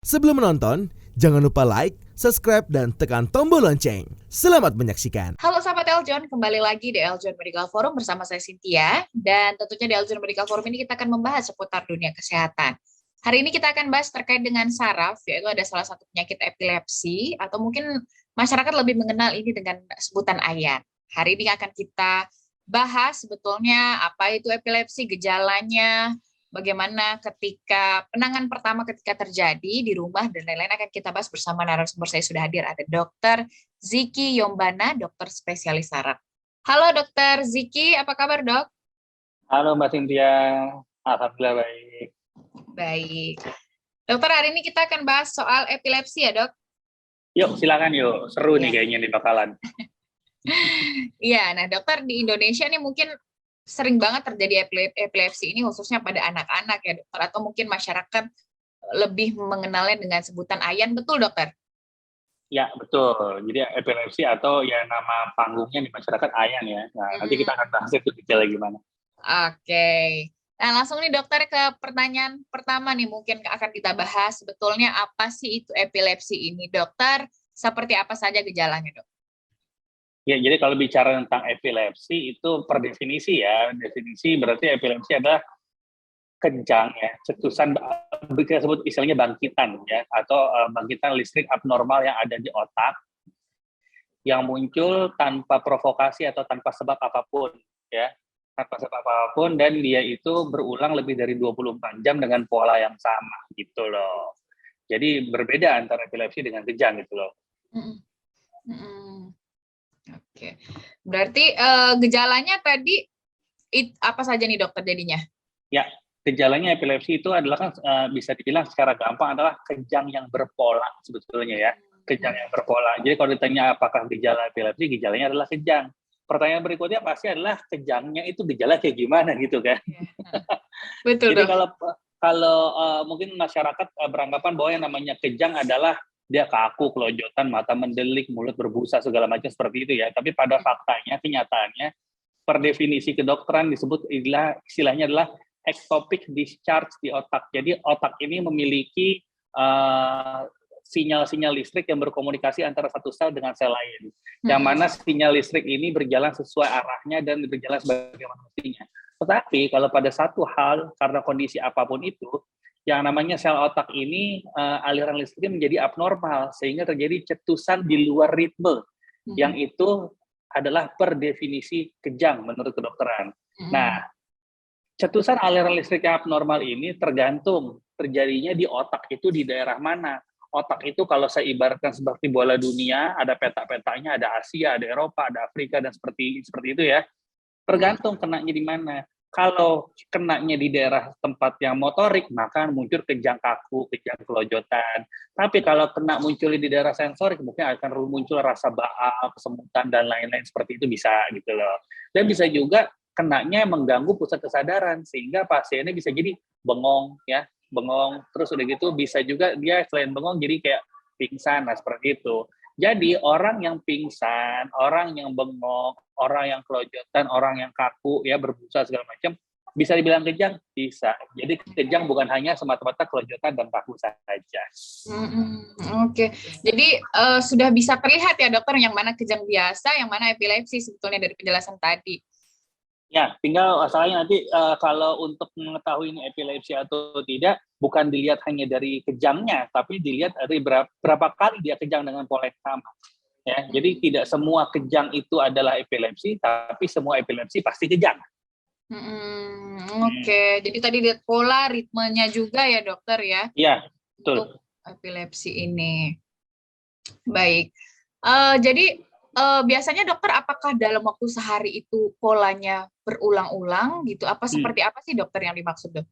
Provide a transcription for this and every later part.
Sebelum menonton, jangan lupa like, subscribe, dan tekan tombol lonceng. Selamat menyaksikan. Halo sahabat Eljon, kembali lagi di Eljon Medical Forum bersama saya Cynthia. Dan tentunya di Eljon Medical Forum ini kita akan membahas seputar dunia kesehatan. Hari ini kita akan bahas terkait dengan saraf, yaitu ada salah satu penyakit epilepsi, atau mungkin masyarakat lebih mengenal ini dengan sebutan ayan. Hari ini akan kita bahas sebetulnya apa itu epilepsi, gejalanya, bagaimana ketika penanganan pertama ketika terjadi di rumah, dan lain-lain akan kita bahas bersama narasumber saya sudah hadir. Ada Dr. Ziki Yombana, dokter spesialis saraf. Halo Dokter Ziki, apa kabar dok? Halo Mbak Cynthia, alhamdulillah baik. Baik. Dokter, hari ini kita akan bahas soal epilepsi ya dok? Yuk silakan yuk, seru nih Ya. kayaknya di bakalan. Iya, nah dokter, di Indonesia nih mungkin sering banget terjadi epilepsi ini khususnya pada anak-anak ya dokter, atau mungkin masyarakat lebih mengenalnya dengan sebutan ayan, betul dokter? Ya betul, jadi epilepsi atau ya nama panggungnya di masyarakat ayan ya. Nah nanti kita akan bahas itu detailnya gimana. Oke. Nah, langsung nih dokter ke pertanyaan pertama nih, mungkin akan kita bahas sebetulnya apa sih itu epilepsi ini, dokter? Seperti apa saja gejalanya, dok? Ya jadi kalau bicara tentang epilepsi itu per definisi ya, definisi berarti epilepsi adalah kejang ya, cetusan kita sebut istilahnya bangkitan ya, atau bangkitan listrik abnormal yang ada di otak yang muncul tanpa provokasi atau tanpa sebab apapun ya. Tanpa sebab apapun, dan dia itu berulang lebih dari 24 jam dengan pola yang sama gitu loh. Jadi berbeda antara epilepsi dengan kejang gitu loh. Oke. Berarti gejalanya tadi apa saja nih dokter jadinya? Ya, gejalanya epilepsi itu adalah kan bisa dibilang secara gampang adalah kejang yang berpola sebetulnya ya. Kejang yang berpola. Jadi kalau ditanya apakah gejala epilepsi, gejalanya adalah kejang. Pertanyaan berikutnya pasti adalah kejangnya itu gejala kayak gimana gitu kan. Betul. Jadi kalau mungkin masyarakat beranggapan bahwa yang namanya kejang adalah dia kaku, kelojotan, mata mendelik, mulut berbusa, segala macam seperti itu ya. Tapi pada faktanya, kenyataannya, per definisi kedokteran disebut istilahnya adalah ectopic discharge di otak. Jadi otak ini memiliki sinyal-sinyal listrik yang berkomunikasi antara satu sel dengan sel lain. Yang mana sinyal listrik ini berjalan sesuai arahnya dan berjalan sebagaimana mestinya. Tetapi kalau pada satu hal, karena kondisi apapun itu, yang namanya sel otak ini aliran listriknya menjadi abnormal, sehingga terjadi cetusan di luar ritme, yang itu adalah per definisi kejang menurut kedokteran. Nah, cetusan aliran listrik yang abnormal ini tergantung terjadinya di otak itu di daerah mana. Otak itu kalau saya ibaratkan seperti bola dunia, ada peta-petanya, ada Asia, ada Eropa, ada Afrika, dan seperti itu ya. Tergantung kenanya di mana. Kalau kenanya di daerah tempat yang motorik, maka muncul kejang kaku, kejang kelojotan. Tapi kalau kena muncul di daerah sensorik, mungkin akan muncul rasa baal, kesemutan, dan lain-lain seperti itu bisa gitu loh. Dan bisa juga kenanya mengganggu pusat kesadaran, sehingga pasiennya bisa jadi bengong ya, bengong. Terus udah gitu bisa juga dia selain bengong jadi kayak pingsan, nah seperti itu. Jadi orang yang pingsan, orang yang bengong, orang yang kelojotan, orang yang kaku, ya berbusa segala macam, bisa dibilang kejang? Bisa. Jadi kejang bukan hanya semata-mata kelojotan dan kaku saja. Oke. Jadi sudah bisa terlihat ya dokter, yang mana kejang biasa, yang mana epilepsi sebetulnya dari penjelasan tadi. Ya, tinggal masalahnya nanti kalau untuk mengetahui ini epilepsi atau tidak, bukan dilihat hanya dari kejangnya, tapi dilihat dari berapa kali dia kejang dengan pola yang sama. Ya, jadi tidak semua kejang itu adalah epilepsi, tapi semua epilepsi pasti kejang. Oke. Jadi tadi lihat pola ritmenya juga ya dokter ya? Iya, betul. Untuk epilepsi ini. Baik. Jadi biasanya dokter, apakah dalam waktu sehari itu polanya berulang-ulang gitu? Apa seperti apa sih dokter yang dimaksud dok?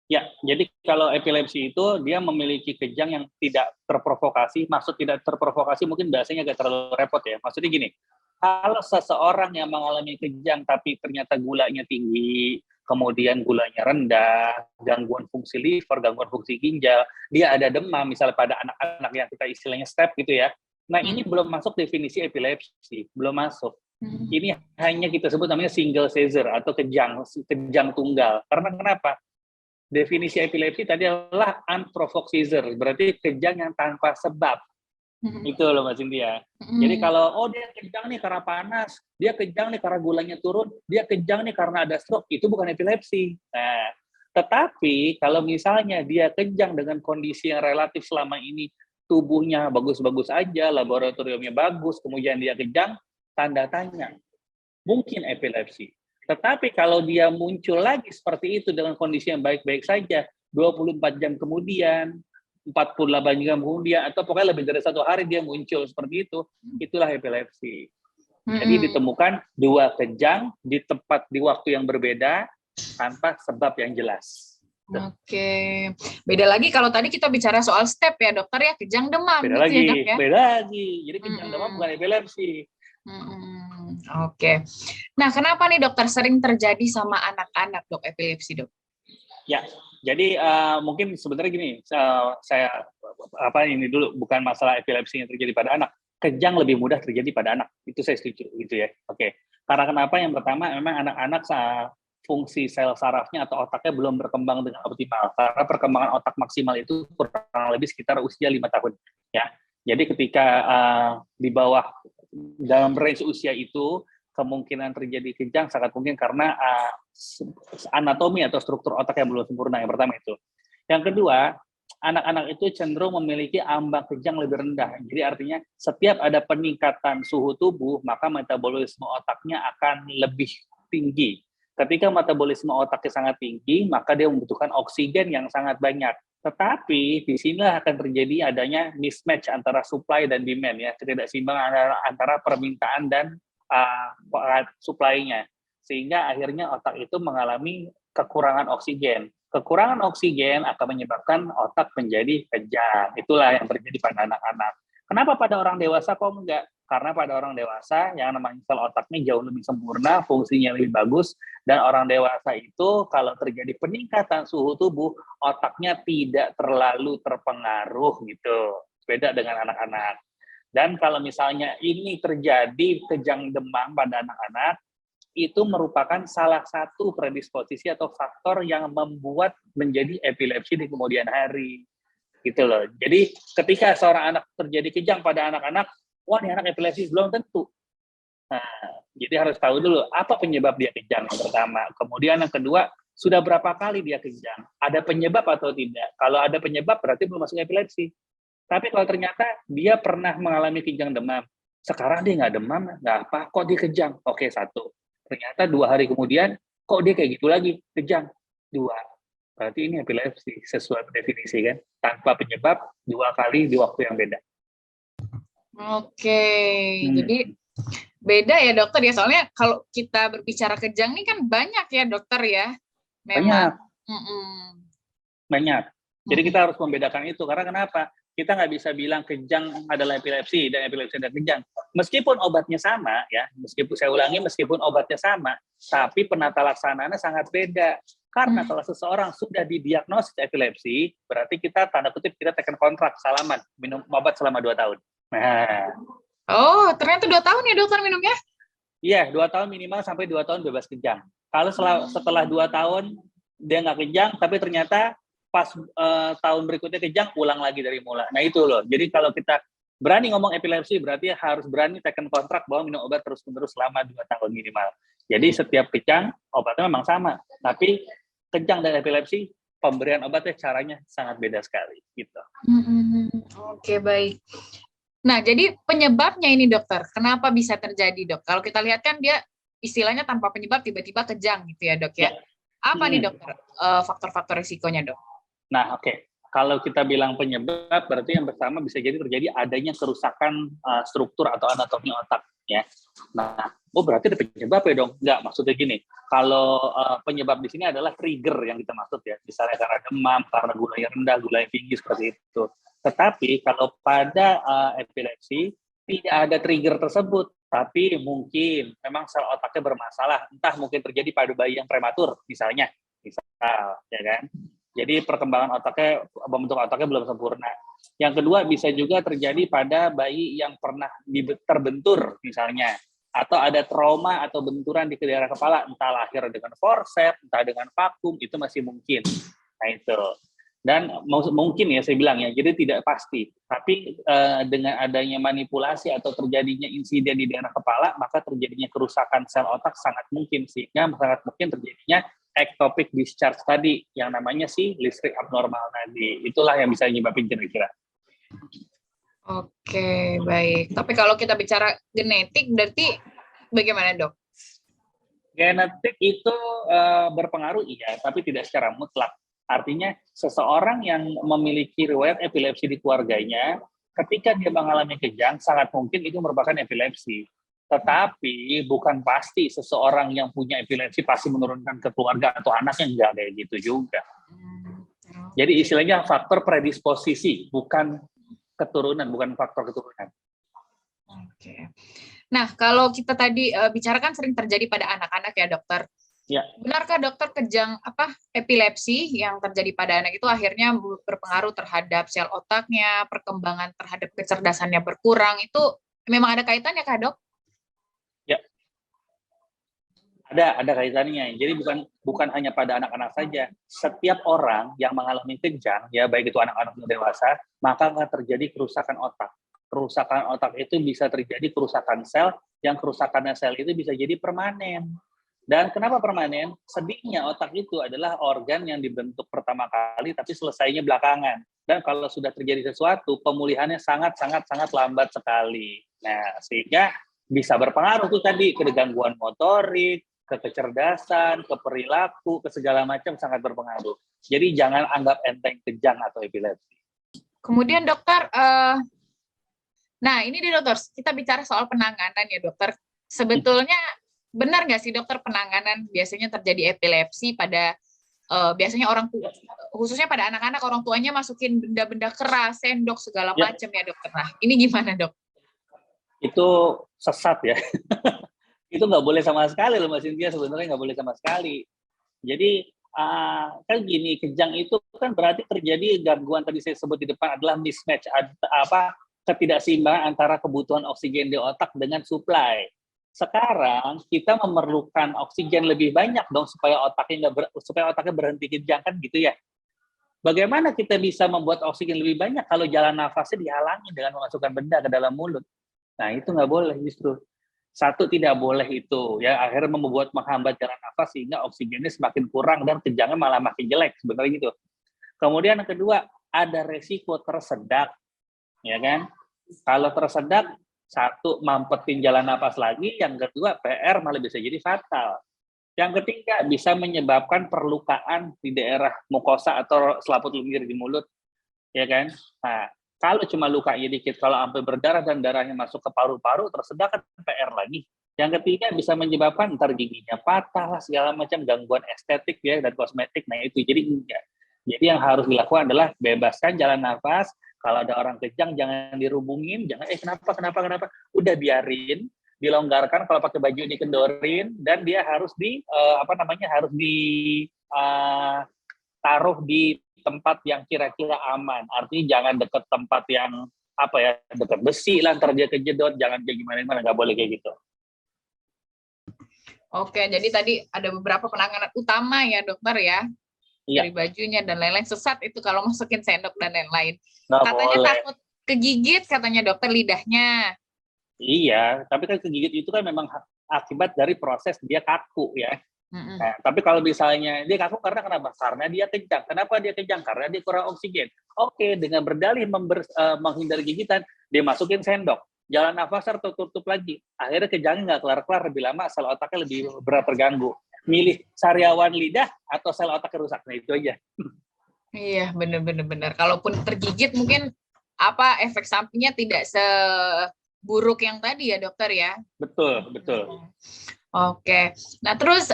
Ya, jadi kalau epilepsi itu dia memiliki kejang yang tidak terprovokasi. Maksud tidak terprovokasi mungkin bahasanya agak terlalu repot ya. Maksudnya gini, kalau seseorang yang mengalami kejang tapi ternyata gulanya tinggi, kemudian gulanya rendah, gangguan fungsi liver, gangguan fungsi ginjal, dia ada demam, misalnya pada anak-anak yang kita istilahnya step gitu ya. Nah, ini belum masuk definisi epilepsi, belum masuk. Ini hanya kita sebut namanya single seizure atau kejang tunggal. Karena kenapa? definisi epilepsi tadi adalah unprovoked seizure, berarti kejang yang tanpa sebab. Itu loh Mbak Cynthia. Jadi kalau dia kejang nih karena panas, dia kejang nih karena gulanya turun, dia kejang nih karena ada stroke, itu bukan epilepsi. Nah, tetapi kalau misalnya dia kejang dengan kondisi yang relatif selama ini tubuhnya bagus-bagus aja, laboratoriumnya bagus, kemudian dia kejang, tanda tanya, mungkin epilepsi. Tetapi kalau dia muncul lagi seperti itu dengan kondisi yang baik-baik saja, 24 jam kemudian, 48 jam kemudian, atau pokoknya lebih dari 1 hari dia muncul seperti itu, itulah epilepsi. Jadi ditemukan 2 kejang di tempat di waktu yang berbeda tanpa sebab yang jelas. Oke, beda lagi kalau tadi kita bicara soal step ya dokter ya, kejang demam Beda gitu lagi, ya dok ya. beda lagi. Jadi kejang demam bukan epilepsi. Oke. Nah, kenapa nih dokter sering terjadi sama anak-anak dok epilepsi dok? Ya, jadi mungkin sebenarnya gini, saya ini dulu bukan masalah epilepsi yang terjadi pada anak. Kejang lebih mudah terjadi pada anak, itu saya setuju gitu ya. Oke. Karena kenapa? Yang pertama memang anak-anak fungsi sel sarafnya atau otaknya belum berkembang dengan optimal. Karena perkembangan otak maksimal itu kurang lebih sekitar usia 5 tahun. Ya, jadi ketika di bawah dalam range usia itu kemungkinan terjadi kejang sangat mungkin karena anatomi atau struktur otak yang belum sempurna. Yang pertama itu. Yang kedua, anak-anak itu cenderung memiliki ambang kejang lebih rendah. Jadi artinya setiap ada peningkatan suhu tubuh, maka metabolisme otaknya akan lebih tinggi. Ketika metabolisme otaknya sangat tinggi, maka dia membutuhkan oksigen yang sangat banyak. Tetapi di sinilah akan terjadi adanya mismatch antara supply dan demand ya, ketidakseimbangan antara permintaan dan supply-nya. Sehingga akhirnya otak itu mengalami kekurangan oksigen. Kekurangan oksigen akan menyebabkan otak menjadi kejang. Itulah yang terjadi pada anak-anak. Kenapa pada orang dewasa kok enggak? Karena pada orang dewasa yang namanya sel otaknya jauh lebih sempurna, fungsinya lebih bagus, dan orang dewasa itu kalau terjadi peningkatan suhu tubuh, otaknya tidak terlalu terpengaruh gitu. Beda dengan anak-anak. Dan kalau misalnya ini terjadi kejang demam pada anak-anak, itu merupakan salah satu predisposisi atau faktor yang membuat menjadi epilepsi di kemudian hari. Gitu loh. Jadi ketika seorang anak terjadi kejang pada anak-anak, wah ini anak epilepsi, belum tentu. Nah, jadi harus tahu dulu apa penyebab dia kejang yang pertama. Kemudian yang kedua, sudah berapa kali dia kejang? Ada penyebab atau tidak? Kalau ada penyebab berarti belum masuk epilepsi. Tapi kalau ternyata dia pernah mengalami kejang demam, sekarang dia nggak demam, nggak apa, kok dia kejang? Oke, 1. Ternyata 2 hari kemudian, kok dia kayak gitu lagi, kejang? 2. Berarti ini epilepsi sesuai definisi kan, tanpa penyebab 2 kali di waktu yang beda. Oke, jadi beda ya dokter ya, soalnya kalau kita berbicara kejang nih kan banyak ya dokter ya, memang. Banyak. Jadi kita harus membedakan itu, karena kenapa? Kita nggak bisa bilang kejang adalah epilepsi dan epilepsi adalah kejang. Meskipun obatnya sama, ya, meskipun obatnya sama, tapi penata laksanaannya sangat beda. Karena kalau seseorang sudah didiagnosis epilepsi, berarti kita tanda kutip kita tekan kontrak salaman minum obat selama 2 tahun. Nah. Oh, ternyata 2 tahun ya dokter minumnya? Iya, 2 tahun minimal sampai 2 tahun bebas kejang. Kalau setelah 2 tahun dia nggak kejang, tapi ternyata pas tahun berikutnya kejang, ulang lagi dari mula. Nah itu loh. Jadi kalau kita berani ngomong epilepsi, berarti harus berani tekan kontrak bahwa minum obat terus-menerus selama 2 tahun minimal. Jadi setiap kejang, obatnya memang sama. Tapi kejang dan epilepsi, pemberian obatnya caranya sangat beda sekali. Gitu. Oke, baik. Nah, jadi penyebabnya ini dokter, kenapa bisa terjadi dok? Kalau kita lihat kan dia istilahnya tanpa penyebab tiba-tiba kejang gitu ya dok ya. Apa nih dokter faktor-faktor risikonya dok? Nah oke, kalau kita bilang penyebab berarti yang pertama bisa jadi terjadi adanya kerusakan struktur atau anatomi otak ya. Nah, berarti ada penyebab ya dong? Enggak, maksudnya gini, kalau penyebab di sini adalah trigger yang kita maksud ya, misalnya karena demam, karena gulanya rendah, gulanya tinggi seperti itu. Tetapi kalau pada epilepsi tidak ada trigger tersebut, tapi mungkin memang sel otaknya bermasalah, entah mungkin terjadi pada bayi yang prematur misalnya, ya kan. Jadi perkembangan otaknya, pembentuk otaknya belum sempurna. Yang kedua bisa juga terjadi pada bayi yang pernah terbentur misalnya, atau ada trauma atau benturan di daerah kepala, entah lahir dengan forceps, entah dengan vakum, itu masih mungkin. Nah itu. Dan mungkin ya saya bilang ya, jadi tidak pasti. Tapi dengan adanya manipulasi atau terjadinya insiden di daerah kepala, maka terjadinya kerusakan sel otak sangat mungkin, sehingga sangat mungkin terjadinya ectopic discharge tadi, yang namanya si listrik abnormal tadi. Itulah yang bisa nyebabin kira-kira. Oke, baik. Tapi kalau kita bicara genetik, berarti bagaimana, Dok? Genetik itu berpengaruh, iya, tapi tidak secara mutlak. Artinya seseorang yang memiliki riwayat epilepsi di keluarganya, ketika dia mengalami kejang, sangat mungkin itu merupakan epilepsi. Tetapi bukan pasti seseorang yang punya epilepsi pasti menurunkan ke keluarga atau anaknya, enggak kayak gitu juga. Jadi istilahnya faktor predisposisi, bukan keturunan, bukan faktor keturunan. Oke. Nah, kalau kita tadi bicarakan sering terjadi pada anak-anak ya, dokter. Ya. Benarkah dokter kejang epilepsi yang terjadi pada anak itu akhirnya berpengaruh terhadap sel otaknya, perkembangan terhadap kecerdasannya berkurang? Itu memang ada kaitannya kah, Dok? Ya. Ada kaitannya. Jadi bukan hanya pada anak-anak saja. Setiap orang yang mengalami kejang, ya baik itu anak-anak atau dewasa, maka akan terjadi kerusakan otak. Kerusakan otak itu bisa terjadi kerusakan sel, yang kerusakan sel itu bisa jadi permanen. Dan kenapa permanen? Sedihnya otak itu adalah organ yang dibentuk pertama kali, tapi selesainya belakangan. Dan kalau sudah terjadi sesuatu, pemulihannya sangat lambat sekali. Nah, sehingga bisa berpengaruh tuh tadi ke gangguan motorik, ke kecerdasan, ke perilaku, ke segala macam sangat berpengaruh. Jadi jangan anggap enteng kejang atau epilepsi. Kemudian dokter, nah ini di dokter, kita bicara soal penanganan ya dokter. Sebetulnya benar nggak sih dokter penanganan biasanya terjadi epilepsi pada biasanya orang tua, khususnya pada anak-anak orang tuanya masukin benda-benda keras, sendok segala macam ya dokter. Nah ini gimana dok? Itu sesat ya. Itu nggak boleh sama sekali loh Mbak Cynthia, sebenarnya nggak boleh sama sekali. Jadi kan gini, kejang itu kan berarti terjadi gangguan tadi saya sebut di depan adalah mismatch, ketidakseimbangan antara kebutuhan oksigen di otak dengan supply. Sekarang kita memerlukan oksigen lebih banyak dong supaya otaknya berhenti kejang kan gitu ya. Bagaimana kita bisa membuat oksigen lebih banyak kalau jalan nafasnya dihalangi dengan memasukkan benda ke dalam mulut? Nah itu nggak boleh justru. Satu, tidak boleh itu ya, akhirnya membuat menghambat jalan nafas sehingga oksigennya semakin kurang dan kejangnya malah makin jelek sebenarnya gitu. Kemudian yang kedua, ada resiko tersedak, ya kan? Kalau tersedak, satu, mampetin jalan nafas lagi, yang kedua PR malah bisa jadi fatal. Yang ketiga, bisa menyebabkan perlukaan di daerah mukosa atau selaput lendir di mulut, ya kan? Nah, kalau cuma lukanya dikit, kalau sampai berdarah dan darahnya masuk ke paru-paru, tersedak kan PR lagi. Yang ketiga, bisa menyebabkan ntar giginya patah, segala macam gangguan estetik ya dan kosmetik. Nah itu, jadi enggak. Jadi yang harus dilakukan adalah bebaskan jalan nafas. Kalau ada orang kejang, jangan dirubungin, jangan kenapa, udah biarin, dilonggarkan. Kalau pakai baju dikendorin, dan dia harus taruh di tempat yang kira-kira aman. Artinya jangan dekat tempat yang dekat besi lah, ntar dia kejedot, jangan kayak gimana, nggak boleh kayak gitu. Oke, jadi tadi ada beberapa penanganan utama ya dokter ya. Iya. Dari bajunya dan lain-lain. Sesat itu kalau masukin sendok dan lain-lain. Nggak katanya boleh. Takut kegigit katanya dokter lidahnya. Iya, tapi kan kegigit itu kan memang akibat dari proses dia kaku ya. Nah, tapi kalau misalnya dia kaku karena kenapa? Karena dia kejang. Kenapa dia kejang? Karena dia kurang oksigen. Oke, dengan berdalih menghindari gigitan, dia masukin sendok. Jalan nafas tertutup lagi. Akhirnya kejangnya nggak kelar-kelar, lebih lama sel otaknya lebih berat terganggu. Milih sariawan lidah atau sel otaknya rusak. Nah itu aja. Iya, benar. Kalaupun tergigit mungkin efek sampingnya tidak seburuk yang tadi ya dokter ya. Betul. Oke. Nah terus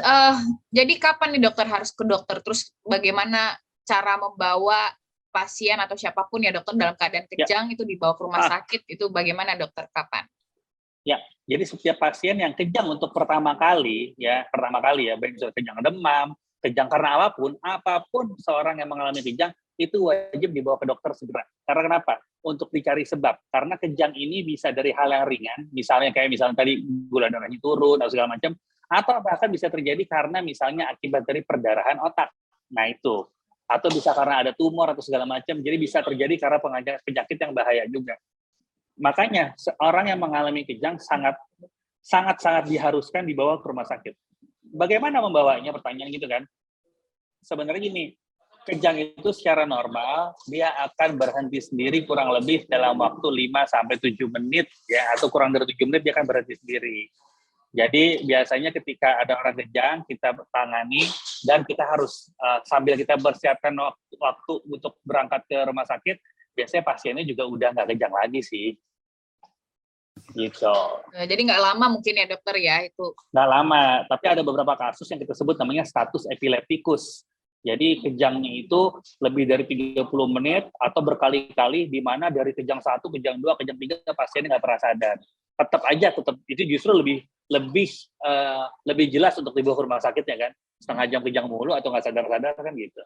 jadi kapan nih dokter harus ke dokter? Terus bagaimana cara membawa pasien atau siapapun ya dokter dalam keadaan kejang itu dibawa ke rumah sakit, itu bagaimana dokter, kapan? Ya, jadi setiap pasien yang kejang untuk pertama kali ya, baik itu kejang demam, kejang karena apapun seorang yang mengalami kejang itu wajib dibawa ke dokter segera. Karena kenapa? Untuk dicari sebab. Karena kejang ini bisa dari hal yang ringan, misalnya tadi gula darahnya turun atau segala macam, atau bahkan bisa terjadi karena misalnya akibat dari perdarahan otak. Nah itu. atau bisa karena ada tumor atau segala macam. Jadi bisa terjadi karena penyakit yang bahaya juga. Makanya seorang yang mengalami kejang sangat diharuskan dibawa ke rumah sakit. Bagaimana membawanya? Pertanyaan gitu kan. Sebenarnya gini, kejang itu secara normal dia akan berhenti sendiri kurang lebih dalam waktu 5-7 menit ya, atau kurang dari 7 menit dia akan berhenti sendiri. Jadi biasanya ketika ada orang kejang kita tangani dan kita harus sambil kita bersiapkan waktu untuk berangkat ke rumah sakit, biasanya pasiennya juga udah nggak kejang lagi sih. Gitu. Jadi nggak lama mungkin ya dokter ya itu? Nggak lama, tapi ada beberapa kasus yang kita sebut namanya status epileptikus. Jadi kejangnya itu lebih dari 30 menit atau berkali-kali, di mana dari kejang 1, kejang 2, kejang 3 pasiennya nggak pernah sadar. Tetap itu justru lebih jelas untuk dibawa ke rumah sakit ya kan, setengah jam kejang mulu atau nggak sadar-sadar kan gitu.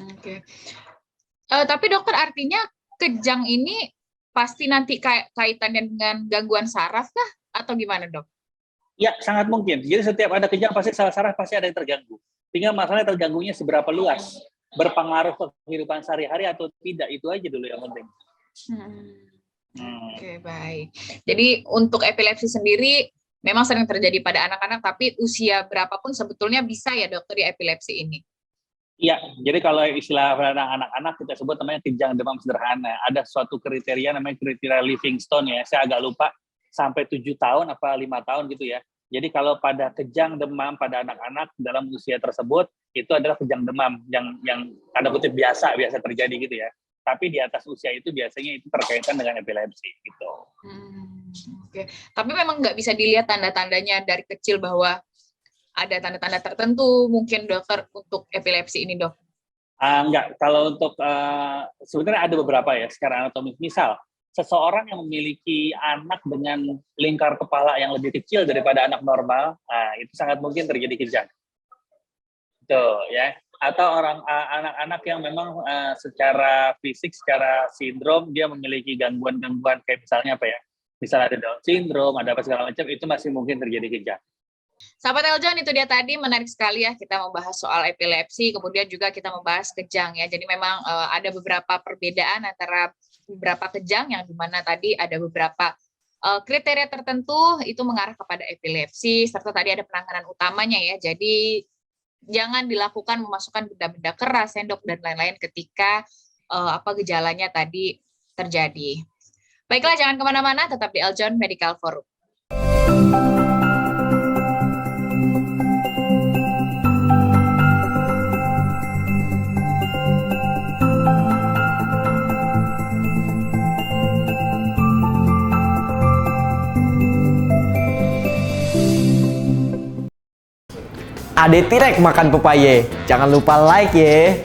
Oke. Tapi dokter, artinya kejang ini pasti nanti kaitannya dengan gangguan saraf kah atau gimana dok? Ya sangat mungkin. Jadi setiap ada kejang pasti saraf pasti ada yang terganggu. Tinggal masalahnya terganggunya seberapa luas, berpengaruh ke kehidupan sehari-hari atau tidak, itu aja dulu yang penting. Oke, baik. Jadi untuk epilepsi sendiri memang sering terjadi pada anak-anak, tapi usia berapapun sebetulnya bisa ya dokter di epilepsi ini? Iya, jadi kalau istilah anak-anak kita sebut namanya kejang demam sederhana. Ada suatu kriteria namanya kriteria Livingstone ya, saya agak lupa, sampai 7 tahun apa 5 tahun gitu ya. Jadi kalau pada kejang demam pada anak-anak dalam usia tersebut, itu adalah kejang demam yang tanda kutip biasa terjadi gitu ya. Tapi di atas usia itu biasanya itu terkaitan dengan epilepsi gitu. Oke. Tapi memang nggak bisa dilihat tanda-tandanya dari kecil bahwa ada tanda-tanda tertentu mungkin dokter untuk epilepsi ini dok? Enggak, kalau untuk sebenarnya ada beberapa ya secara anatomik. Misal, seseorang yang memiliki anak dengan lingkar kepala yang lebih kecil daripada anak normal, itu sangat mungkin terjadi kejang. Tuh ya. Atau anak-anak yang memang secara fisik, secara sindrom dia memiliki gangguan-gangguan kayak misalnya apa ya? Misalnya ada Down syndrome, ada apa segala macam, itu masih mungkin terjadi kejang. Sahabat Eljon, itu dia tadi menarik sekali ya kita membahas soal epilepsi, kemudian juga kita membahas kejang ya. Jadi memang ada beberapa perbedaan antara beberapa kejang yang dimana tadi ada beberapa kriteria tertentu itu mengarah kepada epilepsi, serta tadi ada penanganan utamanya ya. Jadi jangan dilakukan memasukkan benda-benda keras, sendok dan lain-lain ketika gejalanya tadi terjadi. Baiklah, jangan kemana-mana, tetap di Eljon Medical Forum. Ade Tirek makan pepaya. Jangan lupa like ya.